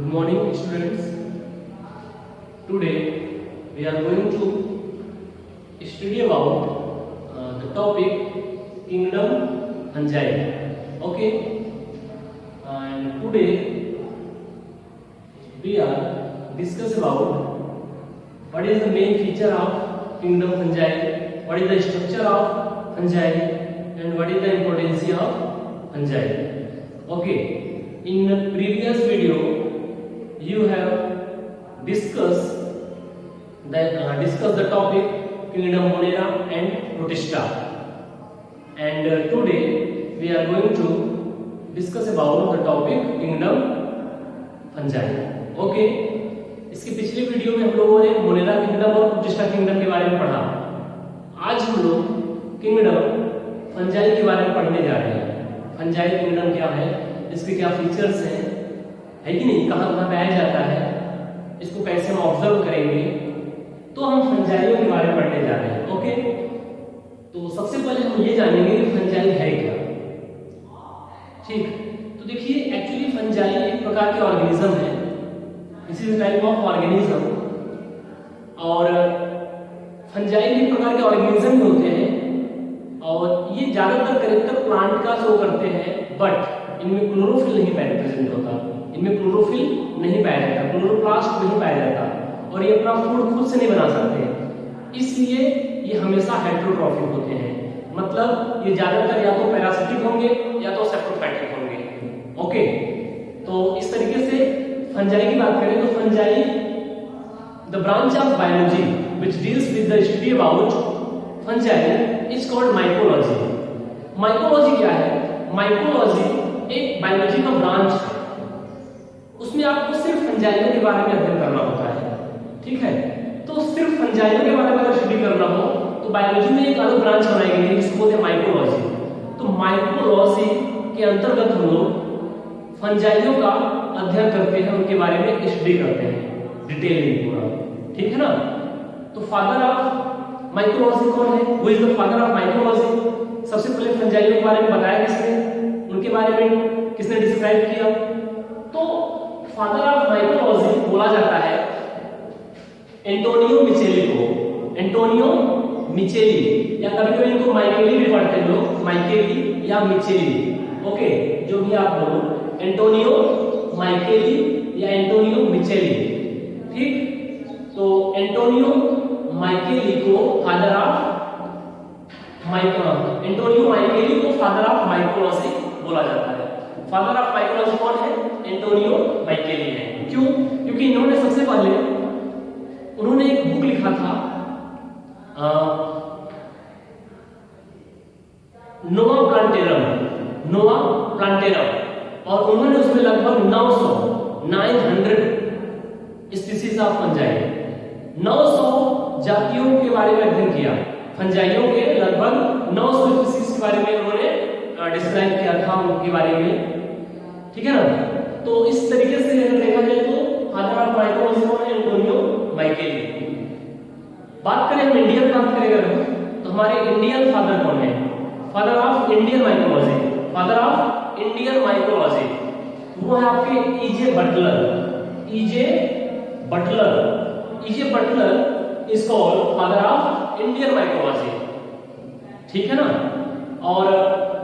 Good morning, students. Today we are going to study about the topic Kingdom Fungi. Okay, and today we are discuss about what is the main feature of Kingdom Fungi, what is the structure of fungi, and what is the importance of fungi. Okay, in the previous video you have discussed the topic Kingdom Monera and Protista, and today we are going to discuss about the topic Kingdom Fungi. Okay, इसकी पिछली video में हम लोगों ने Monera kingdom और protista kingdom के बारे में पढ़ा। आज हम लोग किंगडम फंजाई के बारे में पढ़ने जा रहे हैं। फंजाई किंगडम क्या है, इसके क्या फीचर्स हैं, है कि नहीं, कहाँ कहाँ पाया जाता है, इसको कैसे हम ऑब्जर्व करेंगे, तो हम फंजाइयों के बारे में पढ़ने जा रहे हैं। ओके, तो सबसे पहले हम ये जानेंगे कि फंजाई है क्या। ठीक, तो देखिए एक्चुअली फंजाई एक प्रकार के ऑर्गेनिज्म है, this is type of organism, और फंजाई एक प्रकार के ऑर्गेनिज्म होते हैं और ये ज्यादातर करेक्टर प्लांट का शो करते हैं, बट इनमें क्लोरोफिल नहीं प्रेजेंट होता, इनमें क्लोरोफिल नहीं पाया जाता, क्लोरोप्लास्ट नहीं पाया जाता, और ये अपना फूड खुद से नहीं बना सकते, इसलिए ये हमेशा हेटेरोट्रॉफिक होते हैं। मतलब ये ज्यादातर या तो पैरासिटिक होंगे या तो सेप्रोफाइटिक होंगे। ओके, तो इस तरीके से फंजाई की बात करें तो fungi the branch of biology which deals with the study about fungi is called mycology. Mycology क्या है? माइकोलॉजी एक बायोलॉजी का ब्रांच है, उसमें आपको सिर्फ फंजाइयों के बारे में अध्ययन करना होता है। ठीक है, तो सिर्फ फंजाइयों के बारे में अगर स्टडी करना हो तो बायोलॉजी में एक अलग ब्रांच बनाई गई है जिसको बोलते हैं माइकोलॉजी। तो माइकोलॉजी के अंतर्गत हम लोग फंजाइयों का अध्ययन करते हैं, उनके बारे में स्टडी करते हैं डिटेल में पूरा। ठीक है ना, तो फादर ऑफ माइकोलॉजी कौन है? वो is the father of mycology. सबसे पहले फंजाइयों के बारे में बताया किसने, उनके बारे में किसने डिस्क्राइब किया? तो फादर ऑफ माइकोलॉजी बोला जाता है एंटोनियो मिचेली को, एंटोनियो मिचेली, या कभी कभी इनको माइकेली भी पढ़ते हैं लोग, माइकेली या मिचेली। ओके, जो भी आप बोलो, एंटोनियो माइकेली या एंटोनियो मिचेली। ठीक, तो एंटोनियो माइकेली को फादर ऑफ एंटोनियो माइकेली को फादर ऑफ माइकोलॉजी बोला जाता है। फादर ऑफ माइकोलॉजी कौन है? एंटोनियो माइकेली है। क्यों? क्योंकि इन्होंने सबसे पहले उन्होंने एक बुक लिखा था नोवा प्लांटेरम, नोवा प्लांटेरम, और उन्होंने उसमें लगभग 900 स्पीसीज ऑफ फंजाई, 900 जातियों के बारे में अध्ययन किया। फंजाइयों के लगभग 900 स्पीसीज के बारे में उन्होंने डिस्क्राइब किया था उनके बारे में। ठीक है ना, तो इस तरीके से अगर देखा जाए तो फादर ऑफ माइकोलॉजी कौन है? एंटोनियो माइकेली। बात करें हम इंडियन, बात करें अगर तो हमारे इंडियन फादर कौन है? Father of Indian mycology, father of Indian mycology वो है आपके E J Butler. E J Butler, E J Butler is called father of Indian mycology. ठीक है ना, और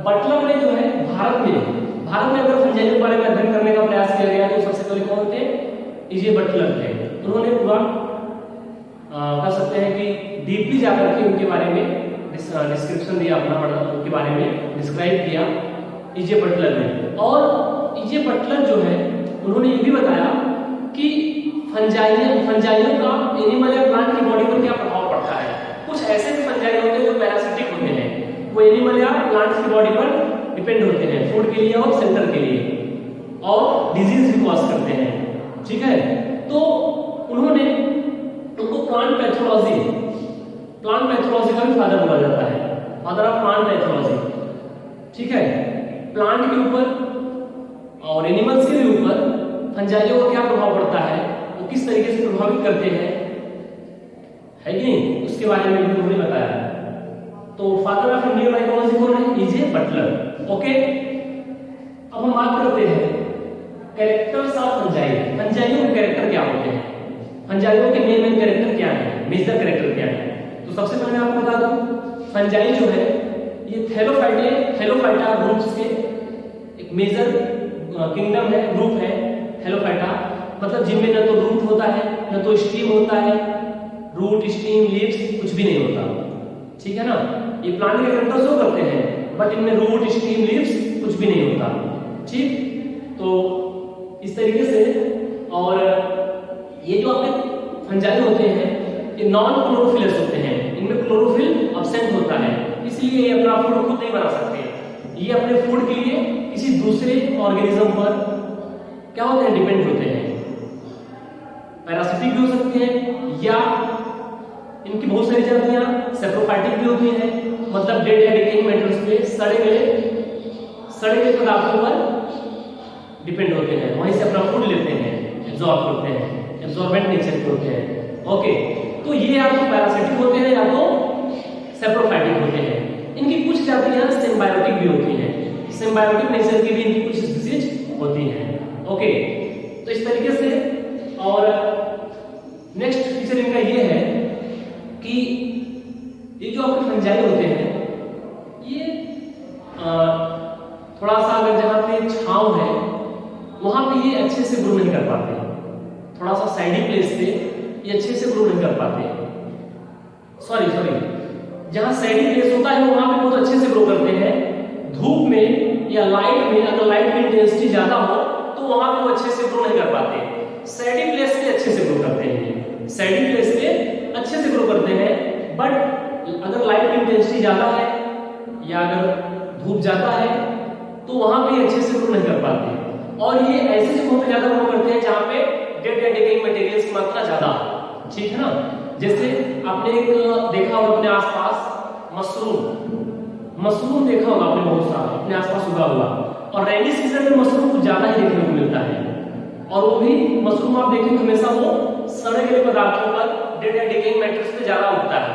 बटलर ने जो है भारत में अगर फंजाई के बारे में अध्ययन करने का प्रयास किया गया तो सबसे पहले कौन थे? ईजे बटलर थे। उन्होंने पूरा कह सकते हैं कि डीपली जाकर के उनके बारे में डिस्क्रिप्शन दिया, अपना उनके बारे में डिस्क्राइब किया ईजे बटलर ने। और ईजे बटलर जो है उन्होंने ये भी बताया कि फंजाइयों का एनिमल या प्लांट की बॉडी पर क्या प्रभाव पड़ता है। कुछ ऐसे भी फंजाई होते हैं जो पैरासिटिक होते हैं, वो एनिमल या प्लांट्स की बॉडी पर डिपेंड होते हैं फूड के लिए और सेंटर के लिए, और डिजीज भी कॉज करते हैं। ठीक है, तो उन्होंने उनको प्लांट पैथोलॉजी का भी फादर बोला जाता है, फादर ऑफ प्लांट पैथोलॉजी। ठीक है, प्लांट के ऊपर और एनिमल्स के भी ऊपर फंजाइयों का क्या प्रभाव पड़ता है, वो किस तरीके से प्रभावित करते हैं, है कि नहीं, उसके बारे में भी उन्होंने बताया। तो फादर ऑफ इंडियन माइकोलॉजी कौन है? E J Butler. ओके, अब हम बात करते हैं कैरेक्टर्स ऑफ फंजाई, फंजाइयों के कैरेक्टर क्या होते हैं, फंजाइयों के मेन कैरेक्टर क्या है, मेजर कैरेक्टर क्या है। तो सबसे पहले मैं आपको बता दूं, फंजाई जो है ये थैलोफाइटा ग्रुप्स के एक मेजर किंगडम है, ग्रुप है थैलोफाइटा, मतलब जिनमें न तो रूट होता है न तो स्टीम होता है, रूट स्टीम लीव्स कुछ भी नहीं होता, ठीक है ना। ये प्लांट के कैरेक्टर शो करते हैं बट इनमें रूट स्टीम लीव्स कुछ भी नहीं होता, ठीक। तो इस तरीके से, और ये जो आपके फंजाई होते हैं ये नॉन क्लोरोफिलस होते हैं, इनमें क्लोरोफिल एब्सेंट होता है, इसलिए ये अपना फूड खुद नहीं बना सकते, ये अपने फूड के लिए किसी दूसरे ऑर्गेनिज्म पर क्या होते हैं, डिपेंड होते हैं। पैरासिटिक भी हो सकते हैं या इनकी बहुत सारी जातियां सेप्रोफाइटिक भी होती हैं, मतलब डेड या डिकेइंग मैटर्स पे सड़े गए पदार्थों पर डिपेंड होते हैं, वहीं से अपना फूड लेते हैं, एब्जॉर्ब करते हैं, एब्जॉर्बेंट नेचर के होते हैं। ओके, तो ये या तो पैरासिटिक होते हैं या तो सेप्रोफाइटिक होते हैं। इनकी कुछ जातियां सिम्बायोटिक भी होती हैं, सिम्बायोटिक नेचर की भी इनकी कुछ स्पीशीज होती हैं। ओके, तो इस तरीके से, और नेक्स्ट फीचर इनका ये है कि ये जो आपके फंजाई होते हैं ये थोड़ा सा अगर जहाँ पे छांव है वहां पे ये अच्छे से ग्रो नहीं कर पाते, थोड़ा सा साइडी प्लेस पे ये अच्छे से ग्रो नहीं कर पाते, सॉरी जहां साइडी प्लेस होता है वहां पे बहुत अच्छे से ग्रो करते हैं। धूप में या लाइट में, अगर लाइट की इंटेंसिटी ज्यादा हो तो वहां पे वो अच्छे से ग्रो नहीं कर पाते। साइडी प्लेस पे अच्छे से ग्रो करते हैं, साइडी प्लेस पे अच्छे से ग्रो करते हैं, बट अगर लाइट की इंटेंसिटी ज्यादा है या अगर धूप ज्यादा है तो वहां पे अच्छे से ग्रो नहीं कर पाते। और ये ऐसे जगहों पे ज्यादा ग्रो करते हैं जहां पे डेड या डिकेइंग मटेरियल्स की मात्रा ज्यादा, ठीक है ना। जैसे आपने एक देखा होगा अपने आसपास मशरूम देखा होगा आपने बहुत सारा अपने आसपास उगा हुआ, और रेनी सीजन में मशरूम कुछ ज्यादा ही देखने को मिलता है, और वो भी मशरूम आप देखें हमेशा वो सड़े गए पदार्थों पर, डेड या डिकेइंग मैटर्स पे ज्यादा उगता है,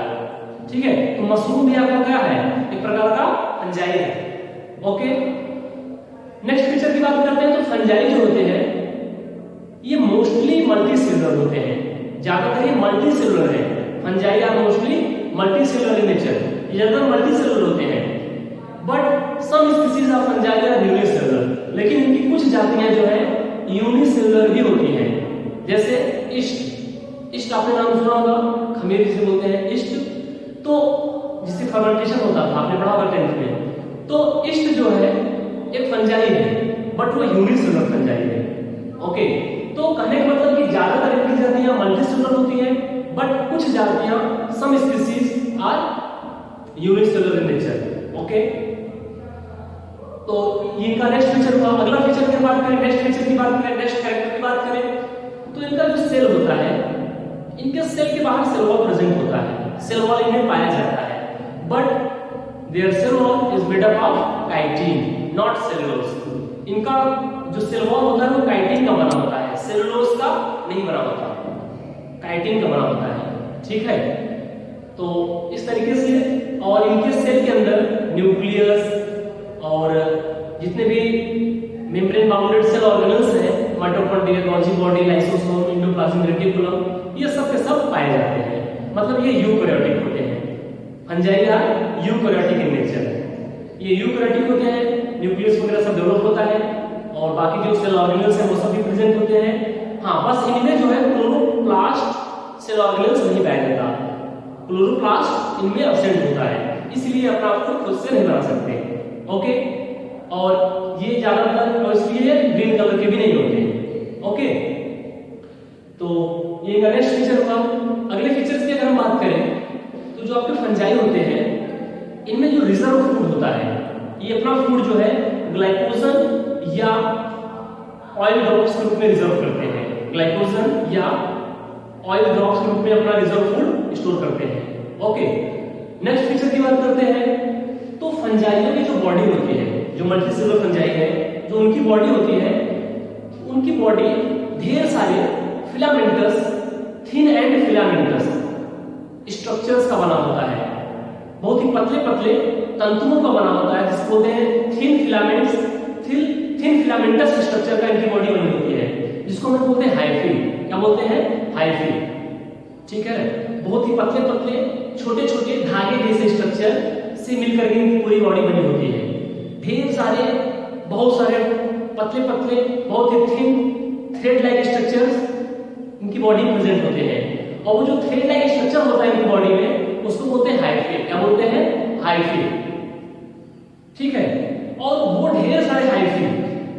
ठीक है। तो मशरूम भी आपका क्या है, एक प्रकार का फंजाई है। ओके, नेक्स्ट फीचर की बात करते हैं। तो फंजाई जो होते हैं ये मोस्टली मल्टी सेलुलर होते हैं, ज्यादातर ये मल्टी सेलुलर है, fungi are mostly multi cellular in nature, ये ज्यादातर मल्टी सेलुलर होते हैं, but some species of fungi are unicellular, लेकिन इनकी कुछ जातियां जो है यूनिसेलुलर भी होती हैं। जैसे इस्ट आपने नाम सुना होगा, खमीर जिसे बोलते हैं इस्ट, तो जिससे फर्मेंटेशन होता था, आपने पढ़ा होगा 10th में। तो इस्ट जो है एक फंजाई है, बट वो यूनिसेलुलर फंजाई है। ओके, तो कहने का मतलब कि ज्यादातर इनकी जातियां मल्टीसेलुलर होती हैं, बट कुछ जातियां some species are unicellular in nature. Okay, तो ये इनका नेक्स्ट फीचर हुआ। अगला फीचर की बात करें, नेक्स्ट फीचर की बात करें, नेक्स्ट कैरेक्टर की बात करें, तो इनका जो सेल होता है, इनके सेल के बाहर सेल वॉल प्रेजेंट होता है, सेल वॉल इनमें पाया जाता है, but their cell wall is made up of chitin not cellulose. इनका जो सेल वॉल होता है वो काइटिन का बना होता है, सेलुलोज का नहीं बना होता, काइटिन का बना होता है, ठीक है। तो इस तरीके से, और इनके सेल के अंदर न्यूक्लियस और जितने भी मेम्ब्रेन बाउंडेड सेल ऑर्गेनल्स हैं, mitochondria, Golgi body, lysosome, endoplasmic reticulum, ये सब के सब पाए जाते हैं, मतलब ये यूकैरियोटिक होते हैं। Fungi are eukaryotic in nature, ये यूकैरियोटिक होते हैं, न्यूक्लियस वगैरह सब डेवलप होता है, और बाकी जो सेल ऑर्गेनल्स हैं वो सब भी प्रेजेंट होते हैं। हाँ, बस इनमें जो है क्लोरोप्लास्ट सेल ऑर्गेनल्स नहीं पाया जाता, क्लोरोप्लास्ट इनमें एब्सेंट होता है, इसलिए अपना फूड खुद से नहीं बना सकते। ओके, और ये ज्यादातर और इसलिए ग्रीन कलर के भी नहीं होते। ओके, तो ये नेक्स्ट फीचर हुआ। अगले फीचर्स की अगर हम बात करें तो जो आपके फंजाई होते हैं इनमें जो रिजर्व फूड होता है, ये अपना फूड जो है ग्लाइकोजन या ऑयल ड्रॉप्स के रूप में रिजर्व करते हैं, ग्लाइकोजन या ऑयल ड्रॉप्स के रूप में अपना रिजर्व फूड स्टोर करते हैं। ओके, नेक्स्ट फीचर की बात करते हैं। तो फंजाइयों की जो बॉडी होती है, जो मल्टीसेलुलर फंजाई है, जो उनकी बॉडी होती है, उनकी बॉडी ढेर सारे filamentous, thin and filamentous structures का बना होता है, बहुत ही पतले पतले तंतुओं का बना होता है, जिसको बोलते हैं thin filaments, thin filamentous structure का इनकी बॉडी बनी होती है, जिसको हम बोलते हैं हाइफी। क्या बोलते हैं? हाइफी। ठीक है, बहुत ही पतले पतले छोटे छोटे धागे जैसे स्ट्रक्चर से मिलकर के इनकी पूरी बॉडी बनी होती है। ढेर सारे बहुत सारे पतले पतले बहुत ही थिन थ्रेड लाइक स्ट्रक्चर्स इनकी बॉडी में प्रेजेंट होते हैं, और वो जो थ्रेड लाइक स्ट्रक्चर होता है इनकी बॉडी में उसको बोलते हैं हाइफी। क्या बोलते हैं? हाइफी। ठीक है, और वो ढेर सारे हाइफी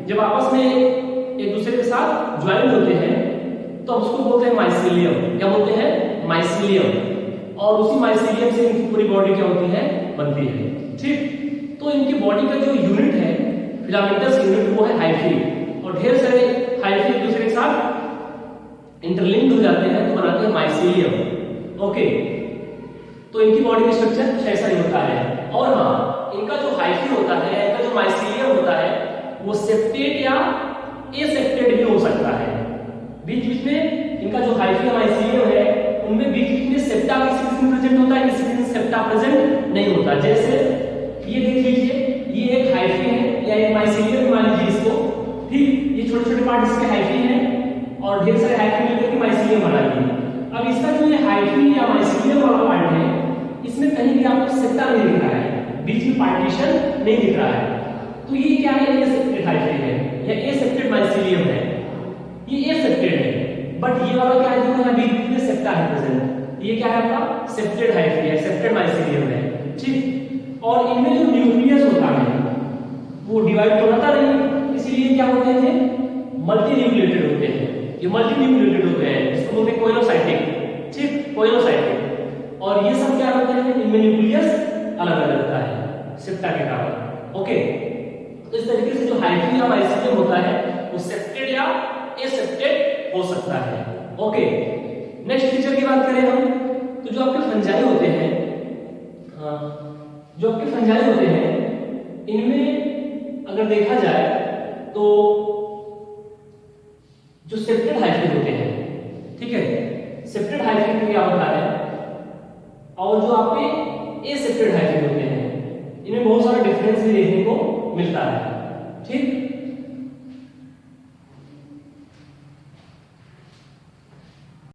जब आपस में एक दूसरे के साथ ज्वाइन होते हैं तो उसको बोलते हैं माइसीलियम। क्या बोलते हैं? माइसीलियम। और उसी माइसीलियम से इनकी पूरी बॉडी क्या होती है? बनती है। ठीक, तो इनकी बॉडी का जो यूनिट है फिलामेंटस यूनिट वो है हाइफी, और ढेर सारे हाइफी एक दूसरे के साथ इंटरलिंक्ड हो जाते हैं तो बनाते हैं माइसीलियम। ओके, तो इनकी बॉडी का स्ट्रक्चर कुछ ऐसा ही होता है। और हाँ, इनका जो हाइफी होता है, इनका जो माइसीलियम होता है वो सेप्टेट या एसेप्टेट भी हो सकता है। बीच बीच में इनका जो हाइफी या माइसीलियम है उनमें बीच बीच में सेप्टा किसी किसी में प्रेजेंट होता है, किसी किसी में सेप्टा प्रेजेंट नहीं होता। जैसे ये देख लीजिए, ये एक हाइफी है या एक माइसीलियम मान लीजिए इसको। ठीक, ये छोटे छोटे पार्ट इसके हाइफी हैं और ढेर सारे हाइफी मिलकर के माइसीलियम बना दिए। अब इसका जो ये हाइफी या माइसीलियम वाला पार्ट है इसमें कहीं भी आपको सेप्टा नहीं दिख रहा है, बीच में पार्टीशन नहीं दिख रहा है, तो ये क्या है? ये सेप्टेड हाइफी है या एसेप्टेड माइसीलियम है, ये एसेप्टेड है। बट ये वाला क्या है? जो है बीच में सेप्टा है प्रेजेंट, ये क्या है आपका? सेप्टेड हाइफी है, सेप्टेड माइसीलियम है। ठीक, और इनमें जो न्यूक्लियस होता है वो डिवाइड तो होता नहीं, इसीलिए क्या होते हैं? मल्टी न्यूक्लिएटेड होते हैं। ये मल्टी न्यूक्लिएटेड होते हैं, इसको बोलते हैं कोइलोसाइटिक। ठीक, कोइलोसाइटिक। और ये सब क्या होते हैं? इनमें न्यूक्लियस अलग अलग होता है सेप्टा के कारण। ओके, तो इस तरीके से जो हाइफी या माइसीलियम होता है वो सेप्टेड या एसेप्टेड हो सकता है। ओके, नेक्स्ट फीचर की बात करें हम, तो जो आपके फंजाई होते हैं, हाँ, जो आपके फंजाई होते हैं इनमें अगर देखा जाए तो जो सेप्टेड हाइफी होते हैं, ठीक है, सेप्टेड हाइफी में क्या होता है, और जो आपके एसेप्टेड हाइफी होते हैं इनमें बहुत सारा डिफरेंस भी देखने को मिलता है। ठीक,